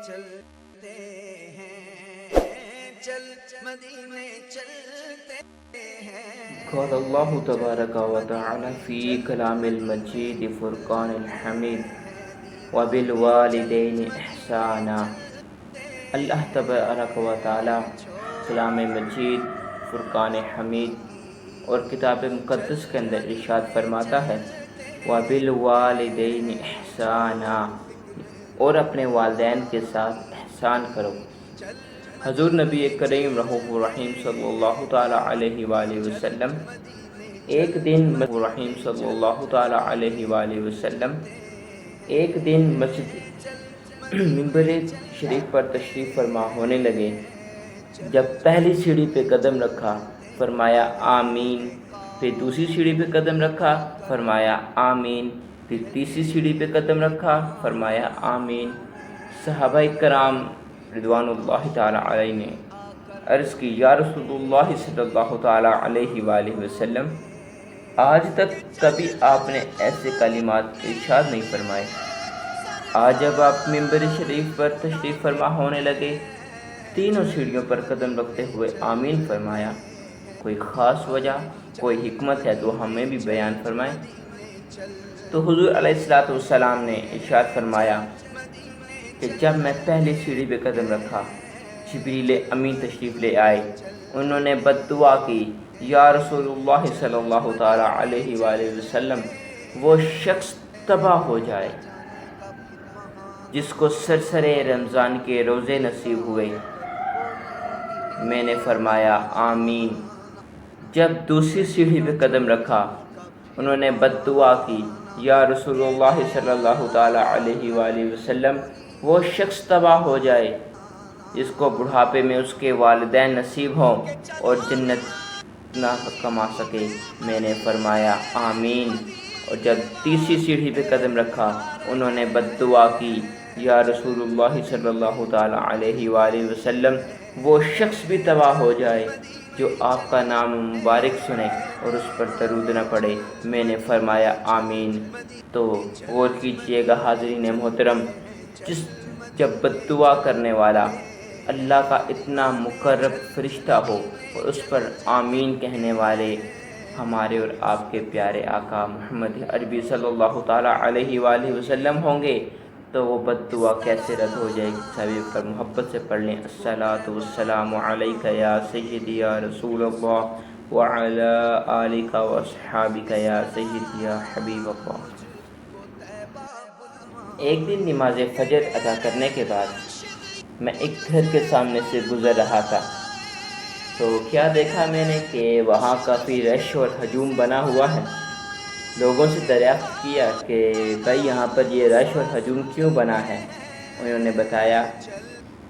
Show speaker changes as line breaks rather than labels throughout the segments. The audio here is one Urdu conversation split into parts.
چلتے ہیں چل مدینے چلتے ہیں.
قال اللہ تبارک و تعالی فی کلام المجید فرقان الحمید وبالوالدین احسانا. اللہ تبارک و تعالی کلام مجید، فرقان حمید اور کتاب مقدس کے اندر ارشاد فرماتا ہے وبالوالدین احسانا، اور اپنے والدین کے ساتھ احسان کرو. حضور نبی کریم رؤوف الرحیم صلی اللہ تعالیٰ علیہ وآلہ وسلم ایک دن مسجد منبر شریف پر تشریف فرما ہونے لگے. جب پہلی سیڑھی پہ قدم رکھا فرمایا آمین، پھر دوسری سیڑھی پہ قدم رکھا فرمایا آمین، پھر تیسری سیڑھی پہ قدم رکھا فرمایا آمین. صحابہ کرام رضوان اللہ تعالیٰ علیہ نے عرض کی یا رسول اللہ صلی اللہ تعالیٰ علیہ وآلہ وسلم، آج تک کبھی آپ نے ایسے کلمات ارشاد نہیں فرمائے، آج جب آپ منبر شریف پر تشریف فرما ہونے لگے تینوں سیڑھیوں پر قدم رکھتے ہوئے آمین فرمایا. کوئی خاص وجہ، کوئی حکمت ہے تو ہمیں بھی بیان فرمائیں. تو حضور علیہ الصلوۃ والسلام نے ارشاد فرمایا کہ جب میں پہلی سیڑھی پہ قدم رکھا جبریل امین تشریف لے آئے، انہوں نے بد دعا کی یا رسول اللہ صلی اللہ تعالیٰ علیہ وآلہ وسلم، وہ شخص تباہ ہو جائے جس کو سرسرے رمضان کے روزے نصیب ہوئے. میں نے فرمایا آمین. جب دوسری سیڑھی پہ قدم رکھا انہوں نے بد دعا کی یا رسول اللہ صلی اللہ تعالیٰ علیہ وآلہ وسلم، وہ شخص تباہ ہو جائے جس کو بڑھاپے میں اس کے والدین نصیب ہوں اور جنت نہ کما سکے. میں نے فرمایا آمین. اور جب تیسری سیڑھی پہ قدم رکھا انہوں نے بد دعا کی یا رسول اللہ صلی اللہ تعالیٰ علیہ وآلہ وسلم، وہ شخص بھی تباہ ہو جائے جو آپ کا نام مبارک سنے اور اس پر درود نہ پڑے. میں نے فرمایا آمین. تو غور کیجیے گا حاضرین محترم، جب بد دعا کرنے والا اللہ کا اتنا مقرب فرشتہ ہو اور اس پر آمین کہنے والے ہمارے اور آپ کے پیارے آقا محمد عربی صلی اللہ تعالیٰ علیہ وآلہ وسلم ہوں گے تو وہ بد دعا کیسے رد ہو جائے گی. سبھی پر محبت سے پڑھ لیں الصلاۃ والسلام علیک یا سیدی یا رسول اللہ وعلی آلک واصحابک یا سیدی یا حبیب اللہ. ایک دن نماز فجر ادا کرنے کے بعد میں ایک گھر کے سامنے سے گزر رہا تھا تو کیا دیکھا میں نے کہ وہاں کافی رش اور ہجوم بنا ہوا ہے. لوگوں سے دریافت کیا کہ بھائی یہاں پر یہ رش اور ہجوم کیوں بنا ہے. انہوں نے بتایا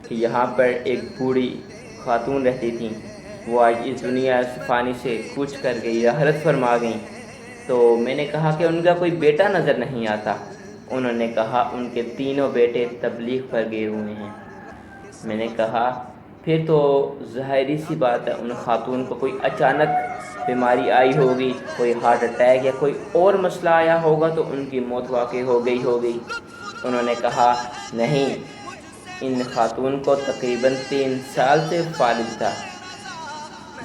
کہ یہاں پر ایک بوڑھی خاتون رہتی تھیں، وہ آج اس دنیا فانی سے کوچ کر گئی، رحلت فرما گئیں. تو میں نے کہا کہ ان کا کوئی بیٹا نظر نہیں آتا. انہوں نے کہا ان کے تینوں بیٹے تبلیغ پر گئے ہوئے ہیں. میں نے کہا پھر تو ظاہری سی بات ہے ان خاتون کو کوئی اچانک بیماری آئی ہوگی، کوئی ہارٹ اٹیک یا کوئی اور مسئلہ آیا ہوگا تو ان کی موت واقع ہو گئی ہوگی. انہوں نے کہا نہیں، ان خاتون کو تقریباً 3 سال سے فالج تھا.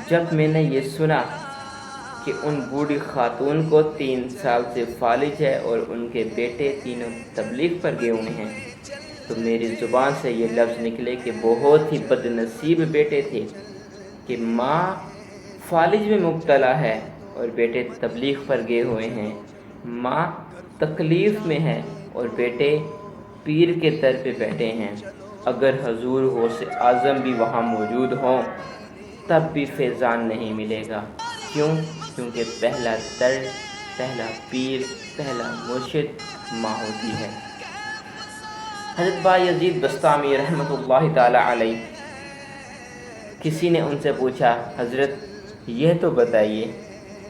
جب میں نے یہ سنا کہ ان بوڑھی خاتون کو 3 سال سے فالج ہے اور ان کے بیٹے تینوں تبلیغ پر گئے ہوئے ہیں تو میری زبان سے یہ لفظ نکلے کہ بہت ہی بد نصیب بیٹے تھے کہ ماں فالج میں مبتلا ہے اور بیٹے تبلیغ پر گئے ہوئے ہیں. ماں تکلیف میں ہے اور بیٹے پیر کے در پہ بیٹھے ہیں. اگر حضور غوث اعظم بھی وہاں موجود ہوں تب بھی فیضان نہیں ملے گا. کیونکہ پہلا در، پہلا پیر، پہلا مرشد ماں ہوتی ہے. حضرت بایزید بسطامی رحمۃ اللہ تعالی علیہ، کسی نے ان سے پوچھا حضرت یہ تو بتائیے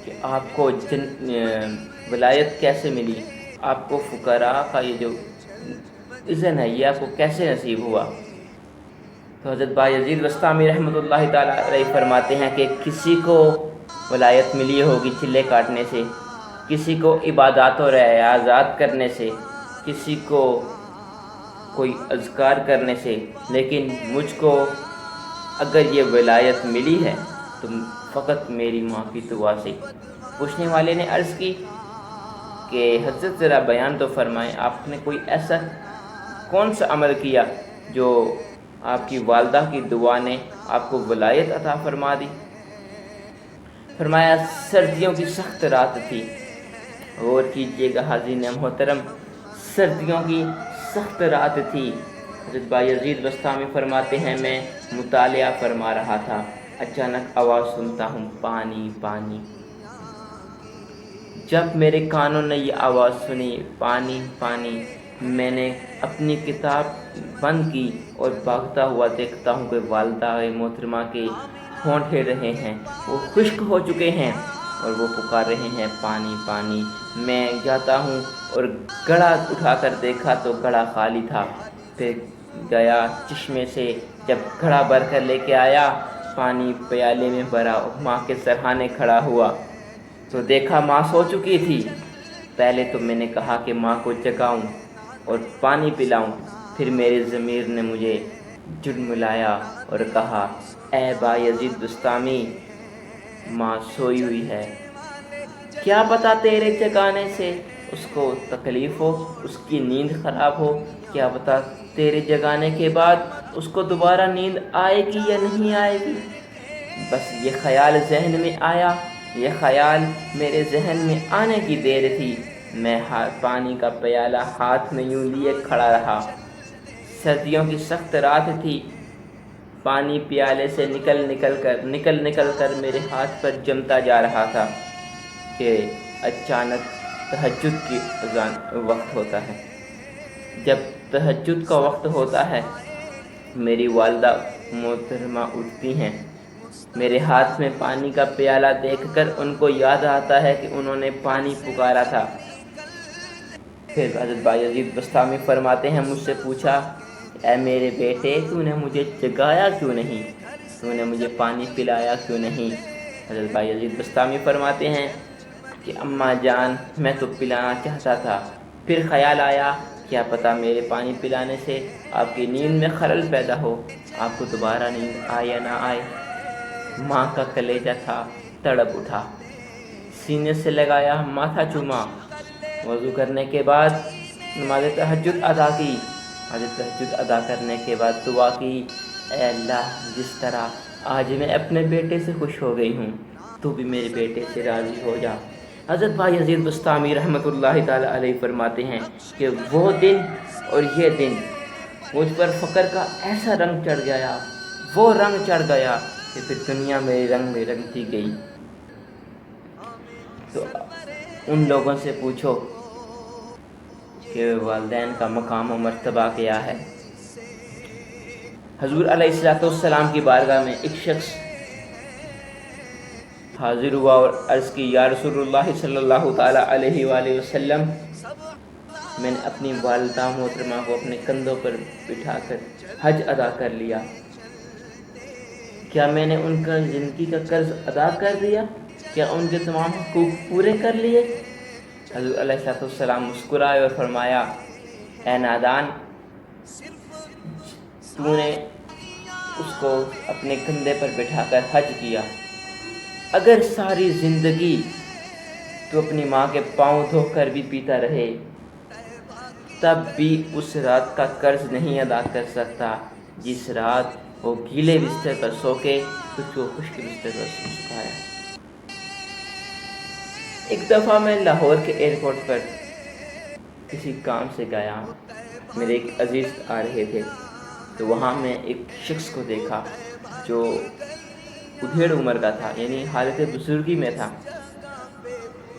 کہ آپ کو ولایت کیسے ملی، آپ کو فقراء کا یہ جو اذن ہے یہ آپ کو کیسے نصیب ہوا. تو حضرت بایزید بسطامی رحمۃ اللہ تعالی علیہ فرماتے ہیں کہ کسی کو ولایت ملی ہوگی چلے کاٹنے سے، کسی کو عبادات و ریاضات کرنے سے، کسی کو کوئی اذکار کرنے سے، لیکن مجھ کو اگر یہ ولایت ملی ہے تو فقط میری ماں کی دعا سے۔ پوچھنے والے نے عرض کی کہ حضرت ذرا بیان تو فرمائیں، آپ نے کوئی ایسا کون سا عمل کیا جو آپ کی والدہ کی دعا نے آپ کو ولایت عطا فرما دی؟ فرمایا سردیوں کی سخت رات تھی۔ غور کیجئے گا حاضرین محترم، سردیوں کی سخت رات تھی۔ حضرت بایزید بستامی فرماتے ہیں میں مطالعہ فرما رہا تھا، اچانک آواز سنتا ہوں پانی پانی۔ جب میرے کانوں نے یہ آواز سنی پانی پانی، میں نے اپنی کتاب بند کی اور بھاگتا ہوا دیکھتا ہوں کہ والدہ محترمہ کے ہونٹ ہل رہے ہیں، وہ خشک ہو چکے ہیں اور وہ پکار رہے ہیں پانی پانی۔ میں جاتا ہوں اور گڑھا اٹھا کر دیکھا تو گڑھا خالی تھا۔ پھر گیا چشمے سے، جب گھڑا بھر کر لے کے آیا، پانی پیالے میں بھرا، ماں کے سرہانے کھڑا ہوا تو دیکھا ماں سو چکی تھی۔ پہلے تو میں نے کہا کہ ماں کو جگاؤں اور پانی پلاؤں، پھر میرے ضمیر نے مجھے جھٹملایا اور کہا اے بایزید بستامی، ماں سوئی ہوئی ہے، کیا پتہ تیرے جگانے سے اس کو تکلیف ہو، اس کی نیند خراب ہو، کیا پتہ تیرے جگانے کے بعد اس کو دوبارہ نیند آئے گی یا نہیں آئے گی۔ بس یہ خیال ذہن میں آیا، یہ خیال میرے ذہن میں آنے کی دیر تھی، میں پانی کا پیالہ ہاتھ میں یوں لیے کھڑا رہا۔ سردیوں کی سخت رات تھی، پانی پیالے سے نکل کر میرے ہاتھ پر جمتا جا رہا تھا کہ اچانک تہجد کی اذان وقت ہوتا ہے۔ جب تہجد کا وقت ہوتا ہے، میری والدہ محترمہ اٹھتی ہیں، میرے ہاتھ میں پانی کا پیالہ دیکھ کر ان کو یاد آتا ہے کہ انہوں نے پانی پکارا تھا۔ پھر حضرت بایزید بستامی فرماتے ہیں مجھ سے پوچھا اے میرے بیٹے، تو نے مجھے جگایا کیوں نہیں، تو نے مجھے پانی پلایا کیوں نہیں؟ حضرت بایزید بستامی فرماتے ہیں کہ اماں جان میں تو پلانا چاہتا تھا، پھر خیال آیا کیا پتہ میرے پانی پلانے سے آپ کی نیند میں خلل پیدا ہو، آپ کو دوبارہ نیند آئے یا نہ آئے۔ ماں کا کلیجہ تھا، تڑپ اٹھا، سینے سے لگایا، ماتھا چوما، وضو کرنے کے بعد نماز تہجد ادا کی۔ تہجد ادا کرنے کے بعد دعا کی اے اللہ، جس طرح آج میں اپنے بیٹے سے خوش ہو گئی ہوں، تو بھی میرے بیٹے سے راضی ہو جا۔ حضرت بایزید بستامی رحمۃ اللہ تعالی علیہ فرماتے ہیں کہ وہ دن اور یہ دن مجھ پر فقر کا ایسا رنگ چڑھ گیا، وہ رنگ چڑھ گیا کہ پھر دنیا میرے رنگ میں رنگتی گئی۔ تو ان لوگوں سے پوچھو کہ والدین کا مقام و مرتبہ کیا ہے۔ حضور علیہ السلام کی بارگاہ میں ایک شخص حاضر ہوا اور عرض کی یا رسول اللہ صلی اللہ تعالیٰ علیہ وآلہ وسلم، میں نے اپنی والدہ محترمہ کو اپنے کندھوں پر بٹھا کر حج ادا کر لیا، کیا میں نے ان کا زندگی کا قرض ادا کر دیا؟ کیا ان کے تمام حقوق پورے کر لیے؟ حضور علیہ السلام مسکرائے اور فرمایا اے نادان، تو نے اس کو اپنے کندھے پر بٹھا کر حج کیا، اگر ساری زندگی تو اپنی ماں کے پاؤں دھو کر بھی پیتا رہے تب بھی اس رات کا قرض نہیں ادا کر سکتا جس رات وہ گیلے بستر پر سو کے تجھ کو خشک بستر پر سویا۔ ایک دفعہ میں لاہور کے ایئرپورٹ پر کسی کام سے گیا، میرے ایک عزیز آ رہے تھے، تو وہاں میں ایک شخص کو دیکھا جو ادھیڑ عمر کا تھا، یعنی حالت بزرگی میں تھا۔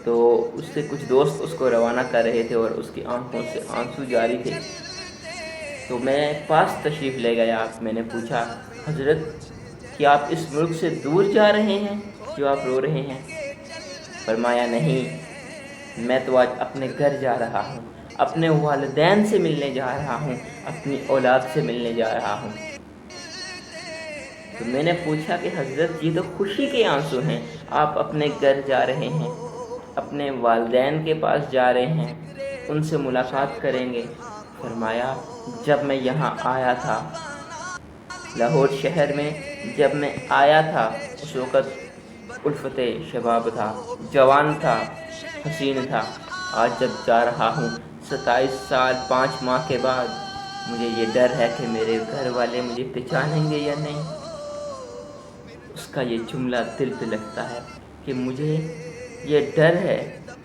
تو اس سے کچھ دوست اس کو روانہ کر رہے تھے اور اس کی آنکھوں سے آنسو جاری تھے۔ تو میں پاس تشریف لے گیا، میں نے پوچھا حضرت کیا آپ اس ملک سے دور جا رہے ہیں جو آپ رو رہے ہیں؟ فرمایا نہیں، میں تو آج اپنے گھر جا رہا ہوں، اپنے والدین سے ملنے جا رہا ہوں، اپنی اولاد سے ملنے جا رہا ہوں۔ تو میں نے پوچھا کہ حضرت یہ تو خوشی کے آنسو ہیں، آپ اپنے گھر جا رہے ہیں، اپنے والدین کے پاس جا رہے ہیں، ان سے ملاقات کریں گے۔ فرمایا جب میں یہاں آیا تھا لاہور شہر میں، جب میں آیا تھا اس وقت الفت شباب تھا، جوان تھا، حسین تھا۔ آج جب جا رہا ہوں 27 سال 5 ماہ کے بعد، مجھے یہ ڈر ہے کہ میرے گھر والے مجھے پہچانیں گے یا نہیں۔ اس کا یہ جملہ دل پہ لگتا ہے کہ مجھے یہ ڈر ہے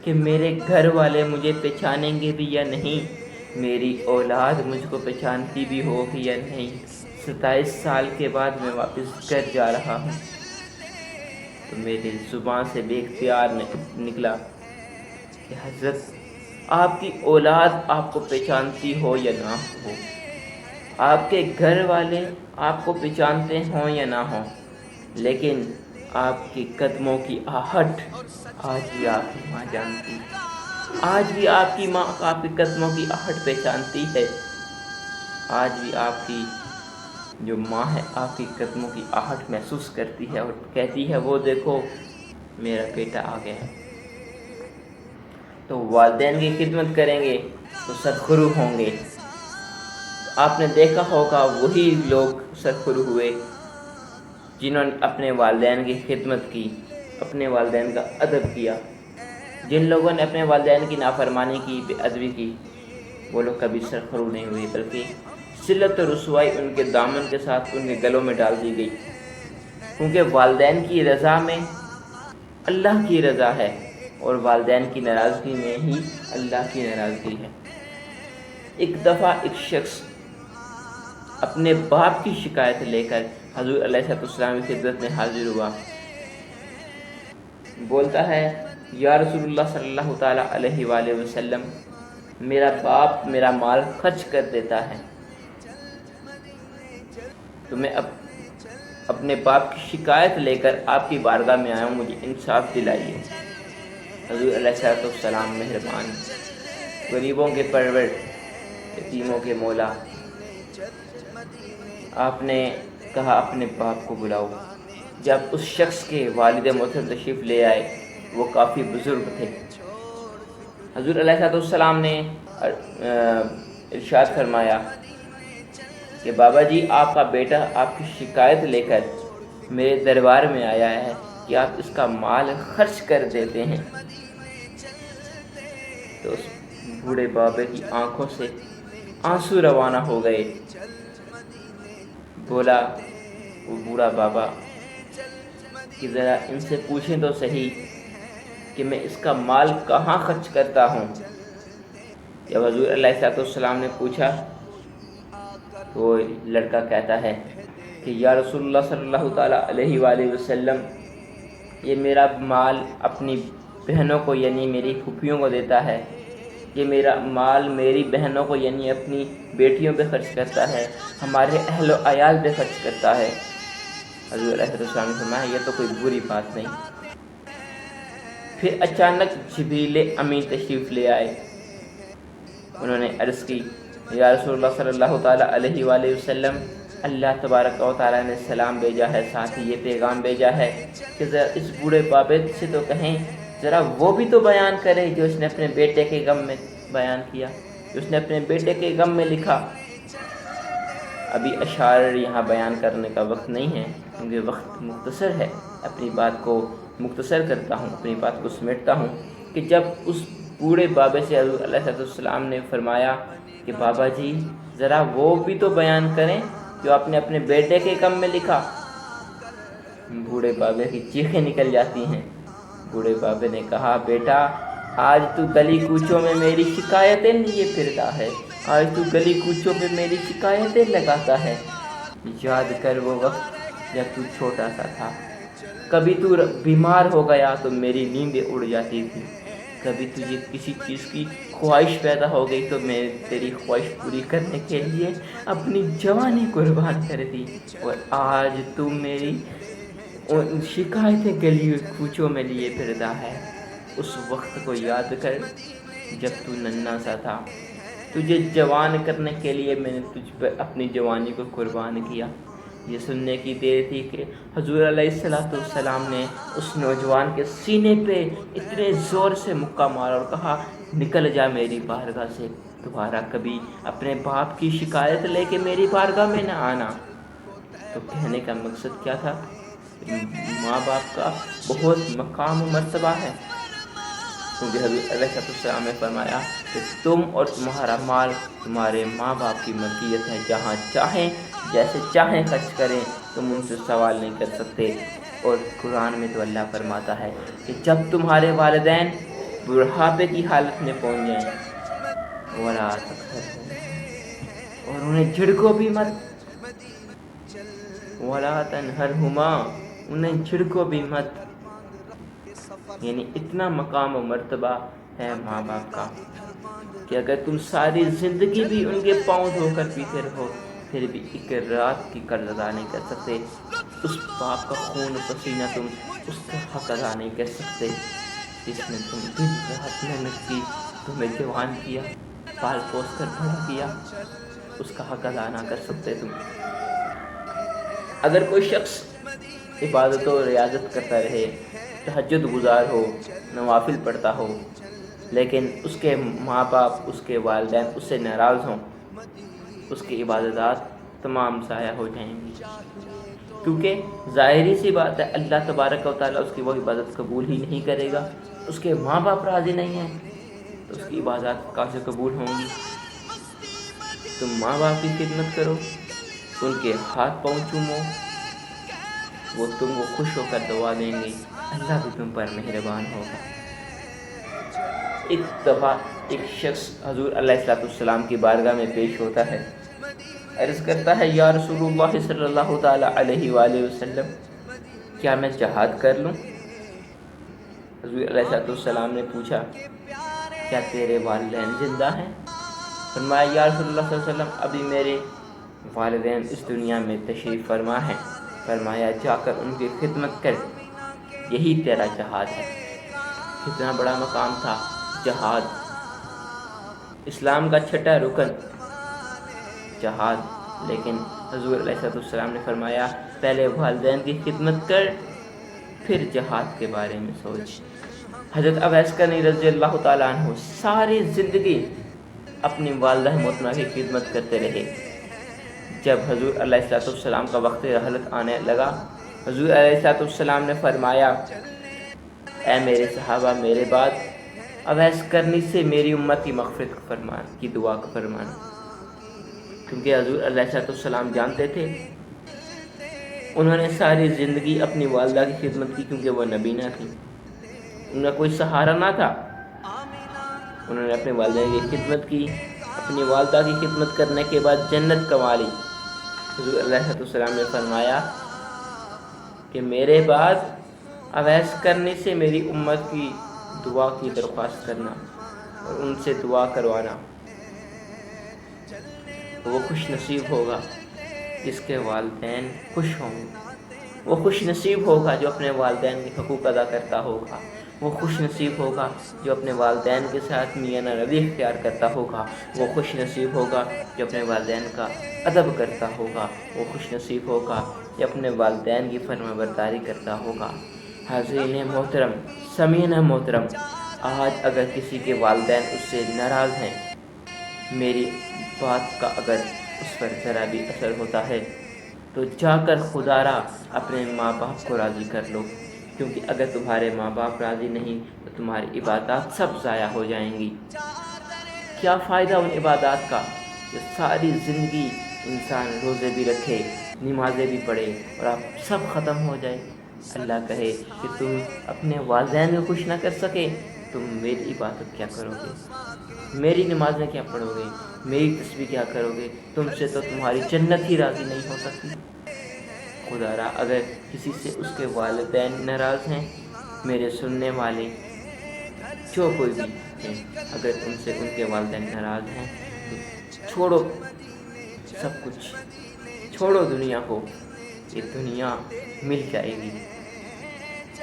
کہ میرے گھر والے مجھے پہچانیں گے بھی یا نہیں، میری اولاد مجھ کو پہچانتی بھی ہوگی یا نہیں۔ 27 سال کے بعد میں واپس گھر جا رہا ہوں تو میری زبان سے بے اختیار نکلا کہ حضرت آپ کی اولاد آپ کو پہچانتی ہو یا نہ ہو، آپ کے گھر والے آپ کو پہچانتے ہوں یا نہ ہوں، لیکن آپ کے قدموں کی آہٹ آج بھی آپ کی ماں جانتی ہے، آج بھی آپ کی ماں آپ کے قدموں کی آہٹ پہچانتی ہے، آج بھی آپ کی جو ماں ہے آپ کی قدموں کی آہٹ محسوس کرتی ہے اور کہتی ہے وہ دیکھو میرا بیٹا آ گیا ہے۔ تو والدین کی خدمت کریں گے تو سرخرو ہوں گے۔ آپ نے دیکھا ہوگا وہی لوگ سرخرو ہوئے جنہوں نے اپنے والدین کی خدمت کی، اپنے والدین کا ادب کیا۔ جن لوگوں نے اپنے والدین کی نافرمانی کی، بے ادبی کی، وہ لوگ کبھی سرخرو نہیں ہوئے، بلکہ ذلت و رسوائی ان کے دامن کے ساتھ ان کے گلوں میں ڈال دی گئی، کیونکہ والدین کی رضا میں اللہ کی رضا ہے اور والدین کی ناراضگی میں ہی اللہ کی ناراضگی ہے۔ ایک دفعہ ایک شخص اپنے باپ کی شکایت لے کر حضور علیہ السلام کی خدمت میں حاضر ہوا، بولتا ہے یا رسول اللہ صلی اللہ تعالیٰ علیہ وآلہ وسلم، میرا باپ میرا مال خرچ کر دیتا ہے، تو میں اپنے باپ کی شکایت لے کر آپ کی بارگاہ میں آیا ہوں، مجھے انصاف دلائیے۔ حضور علیہ السلام مہربان، غریبوں کے پرور، یتیموں کے مولا، آپ نے کہا اپنے باپ کو بلاؤ۔ جب اس شخص کے والد محترم تشریف لے آئے، وہ کافی بزرگ تھے۔ حضور علیہ السلام نے ارشاد فرمایا کہ بابا جی آپ کا بیٹا آپ کی شکایت لے کر میرے دربار میں آیا ہے کہ آپ اس کا مال خرچ کر دیتے ہیں۔ تو اس بوڑھے بابے کی آنکھوں سے آنسو روانہ ہو گئے۔ بولا وہ بوڑھا بابا کہ ذرا ان سے پوچھیں تو صحیح کہ میں اس کا مال کہاں خرچ کرتا ہوں۔ جب حضور علیہ السلام نے پوچھا تو وہ لڑکا کہتا ہے کہ یا رسول اللہ صلی اللہ تعالیٰ علیہ وآلہ وسلم، یہ میرا مال اپنی بہنوں کو یعنی میری پھوپھیوں کو دیتا ہے، یہ میرا مال میری بہنوں کو یعنی اپنی بیٹیوں پہ خرچ کرتا ہے، ہمارے اہل و عیال پہ خرچ کرتا ہے۔ حضور علیہ السلام نے فرمایا یہ تو کوئی بری بات نہیں۔ پھر اچانک جبریل امین تشریف لے آئے، انہوں نے عرض کی یا رسول اللہ صلی اللہ تعالیٰ علیہ وآلہ وسلم، اللہ تبارک و تعالیٰ نے سلام بھیجا ہے، ساتھ ہی یہ پیغام بھیجا ہے کہ ذرا اس بوڑھے بابے سے تو کہیں ذرا وہ بھی تو بیان کرے جو اس نے اپنے بیٹے کے غم میں بیان کیا، جو اس نے اپنے بیٹے کے غم میں لکھا۔ ابھی اشعار یہاں بیان کرنے کا وقت نہیں ہے کیونکہ وقت مختصر ہے، اپنی بات کو مختصر کرتا ہوں، اپنی بات کو سمیٹتا ہوں کہ جب اس بوڑھے بابے سے حضور علیہ السلام نے فرمایا کہ بابا جی ذرا وہ بھی تو بیان کریں جو آپ نے اپنے بیٹے کے غم میں لکھا، بوڑھے بابے کی چیخیں نکل جاتی ہیں۔ بوڑھے بابے نے کہا بیٹا آج تو گلی کوچوں میں میری شکایتیں لیے پھرتا ہے، آج تو گلی کوچوں میں میری شکایتیں لگاتا ہے۔ یاد کر وہ وقت جب تو چھوٹا سا تھا، کبھی تو بیمار ہو گیا تو میری نیندیں اڑ جاتی تھی، کبھی تجھے کسی چیز کی خواہش پیدا ہو گئی تو میں تیری خواہش پوری کرنے کے لیے اپنی جوانی قربان کر دی، اور آج تو میری شکایتیں گلی کوچوں میں لیے پھرتا ہے۔ اس وقت کو یاد کر جب تو ننھا سا تھا، تجھے جوان کرنے کے لیے میں نے تجھ پر اپنی جوانی کو قربان کیا۔ یہ سننے کی دیر تھی کہ حضور علیہ السلام نے اس نوجوان کے سینے پہ اتنے زور سے مکہ مارا اور کہا نکل جا میری بارگاہ سے، دوبارہ کبھی اپنے باپ کی شکایت لے کے میری بارگاہ میں نہ آنا۔ تو کہنے کا مقصد کیا تھا؟ ماں باپ کا بہت مقام و مرتبہ ہے، کیونکہ حضرت علیہ السلام نے فرمایا کہ تم اور تمہارا مال تمہارے ماں باپ کی ملکیت ہے، جہاں چاہیں جیسے چاہیں خرچ کریں، تم ان سے سوال نہیں کر سکتے۔ اور قرآن میں تو اللہ فرماتا ہے کہ جب تمہارے والدین بڑھاپے کی حالت میں پہنچ جائیں وَلَا تَقْهَرْهُمَا، اور انہیں جھڑکو بھی مت، وَلَا تَنْهَرْهُمَا، انہیں جھڑکو بھی مت۔ یعنی اتنا مقام و مرتبہ ہے ماں باپ کا کہ اگر تم ساری زندگی بھی ان کے پاؤں دھو کر پیتے رہو، پھر بھی ایک رات کی قرض ادا نہیں کر سکتے۔ اس باپ کا خون پسینہ تم اس کا حق ادا نہیں کر سکتے، جس نے تم دن رات محنت کی، تمہیں جوان کیا، پال پوس کر بڑا کیا، اس کا حق ادا نہ کر سکتے تم۔ اگر کوئی شخص عبادت و ریاضت کرتا رہے، تہجد گزار ہو، نوافل پڑھتا ہو، لیکن اس کے ماں باپ، اس کے والدین اس سے ناراض ہوں، اس کی عبادات تمام ضائع ہو جائیں گی، کیونکہ ظاہری سی بات ہے اللہ تبارک و تعالیٰ اس کی وہ عبادت قبول ہی نہیں کرے گا۔ اس کے ماں باپ راضی نہیں ہیں تو اس کی عبادات کیسے قبول ہوں گی؟ تم ماں باپ کی خدمت کرو، ان کے ہاتھ پاؤں چومو، وہ تم کو خوش ہو کر دعا دیں گے، اللہ بھی تم پر مہربان ہوگا۔ ایک دفعہ ایک شخص حضور علیہ السلام کی بارگاہ میں پیش ہوتا ہے، عرض کرتا ہے یا رسول اللہ صلی اللہ تعالیٰ علیہ وآلہ وسلم، کیا میں جہاد کر لوں؟ حضور علیہ السلام نے پوچھا کیا تیرے والدین زندہ ہیں؟ فرمایا یا رسول اللہ صلی اللہ علیہ وسلم، ابھی میرے والدین اس دنیا میں تشریف فرما ہیں۔ فرمایا جا کر ان کی خدمت کر، یہی تیرا جہاد ہے۔ کتنا بڑا مقام تھا جہاد، اسلام کا چھٹا رکن جہاد، لیکن حضور علیہ السلام نے فرمایا پہلے والدین کی خدمت کر، پھر جہاد کے بارے میں سوچ۔ حضرت اویس کرنی رضی اللہ تعالیٰ عنہ ساری زندگی اپنی والدہ محترمہ کی خدمت کرتے رہے۔ جب حضور علیہ السلام کا وقت رحلت آنے لگا، حضور علیہ السلام نے فرمایا اے میرے صحابہ، میرے بعد اویس کرنی سے میری امت کی مغفرت فرمان کی دعا فرمانا، کیونکہ حضور علیہ السلام جانتے تھے انہوں نے ساری زندگی اپنی والدہ کی خدمت کی، کیونکہ وہ نبی نہ تھی، ان کا کوئی سہارا نہ تھا۔ انہوں نے اپنے والدین کی خدمت کی، اپنی والدہ کی خدمت کرنے کے بعد جنت کما لی۔ حضور علیہ السلام نے فرمایا کہ میرے بعد اویس کرنے سے میری امت کی دعا کی درخواست کرنا اور ان سے دعا کروانا، وہ خوش نصیب ہوگا جس کے والدین خوش ہوں گے، وہ خوش نصیب ہوگا جو اپنے والدین کے حقوق ادا کرتا ہوگا، وہ خوش نصیب ہوگا جو اپنے والدین کے ساتھ میانہ روی اختیار کرتا ہوگا، وہ خوش نصیب ہوگا جو اپنے والدین کا ادب کرتا ہوگا، وہ خوش نصیب ہوگا جو اپنے والدین کی فرما برداری کرتا ہوگا۔ حاضرین محترم، سامعین محترم، آج اگر کسی کے والدین اس سے ناراض ہیں، میری بات کا اگر اس پر ذرا بھی اثر ہوتا ہے تو جا کر خدا را اپنے ماں باپ کو راضی کر لو، کیونکہ اگر تمہارے ماں باپ راضی نہیں تو تمہاری عبادات سب ضائع ہو جائیں گی۔ کیا فائدہ ان عبادات کا کہ ساری زندگی انسان روزے بھی رکھے، نمازیں بھی پڑھے اور آپ سب ختم ہو جائے۔ اللہ کہے کہ تم اپنے والدین کو خوش نہ کر سکے، تم میری عبادت کیا کرو گے؟ میری نمازیں کیا پڑھو گے؟ میری تسبیح کیا کرو گے؟ تم سے تو تمہاری جنت ہی راضی نہیں ہو سکتی۔ خدا را اگر کسی سے اس کے والدین ناراض ہیں، میرے سننے والے جو کوئی بھی ہیں، اگر ان سے ان کے والدین ناراض ہیں تو چھوڑو سب کچھ، چھوڑو دنیا کو، یہ دنیا مل جائے گی۔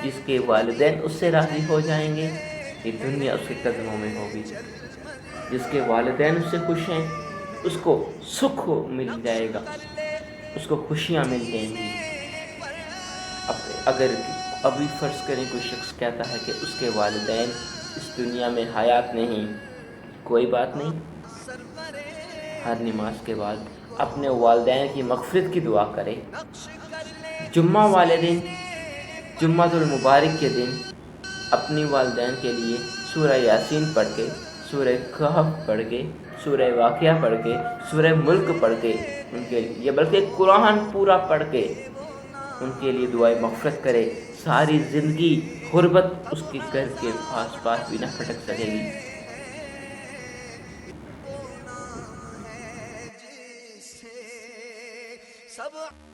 جس کے والدین اس سے راضی ہو جائیں گے، یہ دنیا اس کے قدموں میں ہوگی۔ جس کے والدین اس سے خوش ہیں، اس کو سکھ مل جائے گا، اس کو خوشیاں مل جائیں گی۔ اگر ابھی فرض کریں کوئی شخص کہتا ہے کہ اس کے والدین اس دنیا میں حیات نہیں، کوئی بات نہیں، ہر نماز کے بعد اپنے والدین کی مغفرت کی دعا کرے۔ جمعہ والے دن، جمعہ المبارک کے دن اپنی والدین کے لیے سورہ یاسین پڑھ کے، سورہ کہف پڑھ کے، سورہ واقعہ پڑھ کے، سورہ ملک پڑھ کے ان کے لیے، بلکہ قرآن پورا پڑھ کے ان کے لیے دعائیں مغفرت کرے۔ ساری زندگی غربت اس کے گھر کے پاس بھی نہ پھٹک سکے گی۔